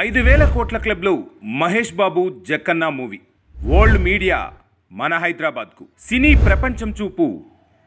5,000 కోట్ల క్లబ్లో Mahesh Babu Jakkanna movie. World media మన హైదరాబాద్కు. సినీ ప్రపంచం చూపు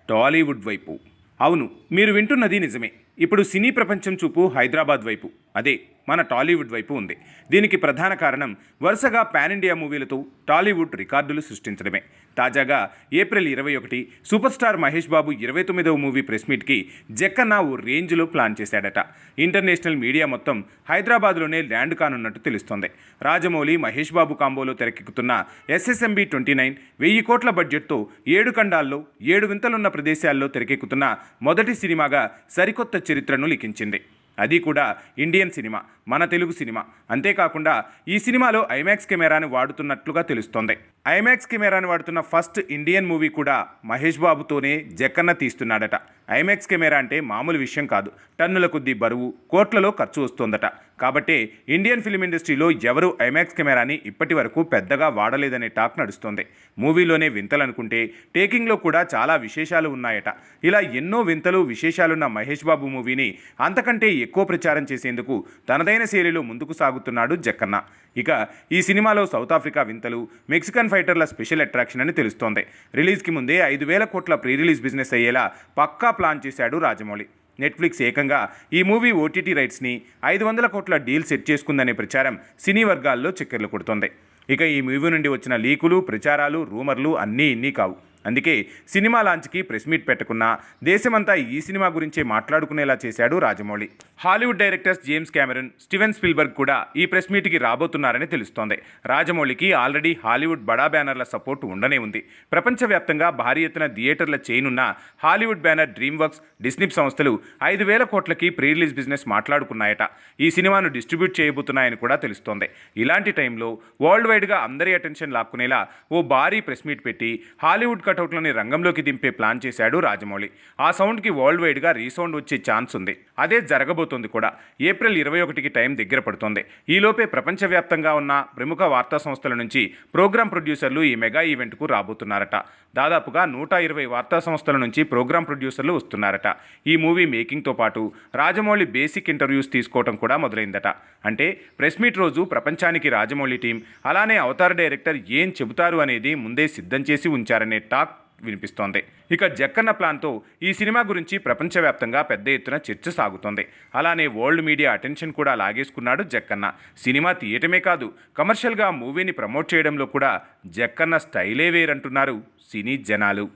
టాలీవుడ్ వైపు. అవును, మీరు వింటున్నది నిజమే. ఇప్పుడు సినీ ప్రపంచం చూపు హైదరాబాద్ వైపు, అదే మన టాలీవుడ్ వైపు ఉంది. దీనికి ప్రధాన కారణం వరుసగా పాన్ ఇండియా మూవీలతో టాలీవుడ్ రికార్డులు సృష్టించడమే. తాజాగా April 21 super star Mahesh Babu 29వ movie press మీట్కి Jakkanna ఓ రేంజ్లో ప్లాన్ చేశాడట. ఇంటర్నేషనల్ మీడియా మొత్తం హైదరాబాద్లోనే ల్యాండ్ కానున్నట్టు తెలుస్తోంది. రాజమౌళి మహేష్ బాబు కాంబోలో తెరకెక్కుతున్న SSMB 29 1000 కోట్ల బడ్జెట్తో 7 ఖండాల్లో 7 వింతలున్న ప్రదేశాల్లో తెరకెక్కుతున్న మొదటి సినిమాగా సరికొత్త చరిత్రను లిఖించింది. అది కూడా ఇండియన్ సినిమా, మన తెలుగు సినిమా. అంతేకాకుండా ఈ సినిమాలో ఐమాక్స్ కెమెరాని వాడుతున్నట్లుగా తెలుస్తోంది. ఐమాక్స్ కెమెరాని వాడుతున్న ఫస్ట్ ఇండియన్ మూవీ కూడా మహేష్ బాబుతోనే జక్కన్న తీస్తున్నాడట. ఐమాక్స్ కెమెరా అంటే మామూలు విషయం కాదు. టన్నుల కొద్దీ బరువు, కోట్లలో ఖర్చు వస్తోందట. కాబట్టే ఇండియన్ ఫిల్మ్ ఇండస్ట్రీలో ఎవరు ఐమాక్స్ కెమెరాని ఇప్పటి వరకు పెద్దగా వాడలేదనే టాక్ నడుస్తోంది. మూవీలోనే వింతలనుకుంటే టేకింగ్లో కూడా చాలా విశేషాలు ఉన్నాయట. ఇలా ఎన్నో వింతలు విశేషాలున్న మహేష్ బాబు మూవీని అంతకంటే ఎక్కువ ప్రచారం చేసేందుకు తనదైన శైలిలో ముందుకు సాగుతున్నాడు జక్కన్న. ఇక ఈ సినిమాలో సౌత్ ఆఫ్రికా వింతలు, మెక్సికన్ ఫైటర్ల స్పెషల్ అట్రాక్షన్ అని తెలుస్తోంది. రిలీజ్కి ముందే 5,000 కోట్ల ప్రీ రిలీజ్ బిజినెస్ అయ్యేలా పక్కా ప్లాన్ చేశాడు రాజమౌళి. నెట్ఫ్లిక్స్ ఏకంగా ఈ మూవీ OTT రైట్స్ని 500 కోట్ల డీల్ సెట్ చేసుకుందనే ప్రచారం సినీ వర్గాల్లో చక్కర్లు కొడుతోంది. ఇక ఈ మూవీ నుండి వచ్చిన లీకులు, ప్రచారాలు, రూమర్లు అన్నీ ఇన్ని కావు. అందుకే సినిమా లాంచ్కి ప్రెస్ మీట్ పెట్టకున్నా దేశమంతా ఈ సినిమా గురించే మాట్లాడుకునేలా చేశాడు Rajamouli. Hollywood directors James Cameron, Steven Spielberg కూడా ఈ ప్రెస్ మీట్కి రాబోతున్నారని తెలుస్తోంది. రాజమౌళికి ఆల్రెడీ హాలీవుడ్ బడా బ్యానర్ల సపోర్టు ఉండనే ఉంది. ప్రపంచవ్యాప్తంగా భారీ ఎత్తున థియేటర్ల చైన్ ఉన్న Hollywood banner dream works, Disney సంస్థలు 5,000 కోట్లకి ప్రీ రిలీజ్ బిజినెస్ మాట్లాడుకున్నాయట. ఈ సినిమాను డిస్ట్రిబ్యూట్ చేయబోతున్నాయని కూడా తెలుస్తోంది. ఇలాంటి టైంలో వరల్డ్ వైడ్గా అందరి అటెన్షన్ లాక్కునేలా ఓ భారీ ప్రెస్ మీట్ పెట్టి హాలీవుడ్ కటౌట్లని రంగంలోకి దింపే ప్లాన్ చేశాడు రాజమౌళి. ఆ సౌండ్కి వరల్డ్ వైడ్గా రీసౌండ్ వచ్చే ఛాన్స్ ఉంది. అదే జరగబోతోంది కూడా. ఏప్రిల్ 21కి టైం దగ్గర పడుతోంది. ఈలోపే ప్రపంచవ్యాప్తంగా ఉన్న ప్రముఖ వార్తా సంస్థల నుంచి ప్రోగ్రామ్ ప్రొడ్యూసర్లు ఈ మెగా ఈవెంట్కు రాబోతున్నారట. దాదాపుగా 120 వార్తా సంస్థల నుంచి ప్రోగ్రామ్ ప్రొడ్యూసర్లు వస్తున్నారట. ఈ మూవీ మేకింగ్తో పాటు రాజమౌళి బేసిక్ ఇంటర్వ్యూస్ తీసుకోవడం కూడా మొదలైందట. అంటే ప్రెస్ మీట్ రోజు ప్రపంచానికి రాజమౌళి టీం, అలానే అవతార్ డైరెక్టర్ ఏం చెబుతారు అనేది ముందే సిద్ధం చేసి ఉంచారనే టాక్ వినిపిస్తోంది. ఇక జక్కన్న ప్లాన్తో ఈ సినిమా గురించి ప్రపంచవ్యాప్తంగా పెద్ద ఎత్తున చర్చ సాగుతోంది. అలానే వరల్డ్ మీడియా అటెన్షన్ కూడా లాగేసుకున్నాడు జక్కన్న. సినిమా తీయటమే కాదు, కమర్షియల్గా మూవీని ప్రమోట్ చేయడంలో కూడా జక్కన్న స్టైలే వేరంటున్నారు సినీ జనాలు.